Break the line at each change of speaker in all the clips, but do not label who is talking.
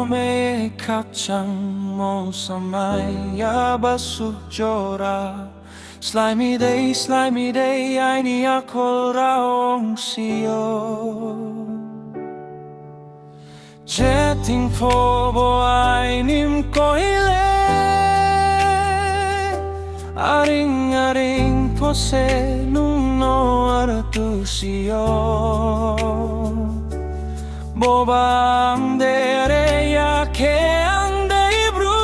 MaiYe Khakchang mo SaMai Bsuh Jora Slai mi day Aini Akol raong siyo Jething po Aini Mkoih Aring po se Nung Rtuh siyo Bobang dere ya ke ang day Brouh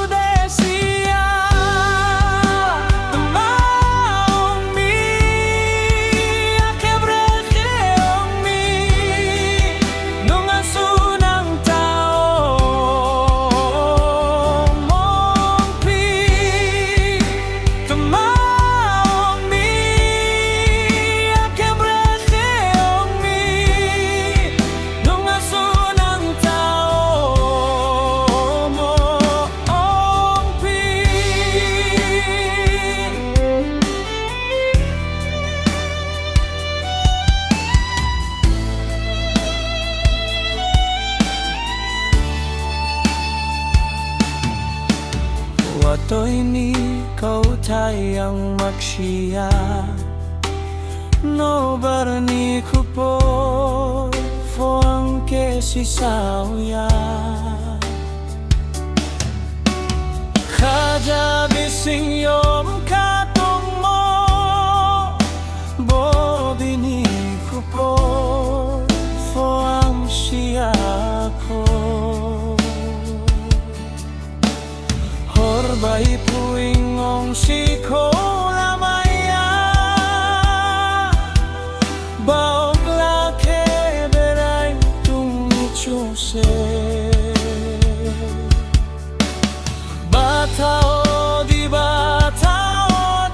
desia Tma Ong Mi Akhe Brekhe Ong Mi Nung Asuh NangThaoh Mkoih Tma Ong Mi Akhe Brekhe Ong Mi Nung Asuh NangThaoh Mkoih Watoi ni Kauthai ang Mchi Nouhbar ni Khupor Phuaing ke Sisao Khaja Bsing Mkha Tong Bini Khupor Phuaing Akol Horbay Phuaing ong Sikhouh MaiYe Akhe Brekhe Ong Mi Bathaoh Di Bathaoh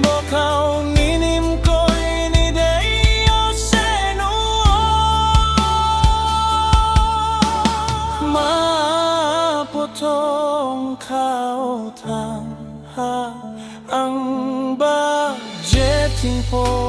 Bokao ni Mkoih ni day se Nouhbar potong Kauthai ang ba Jething po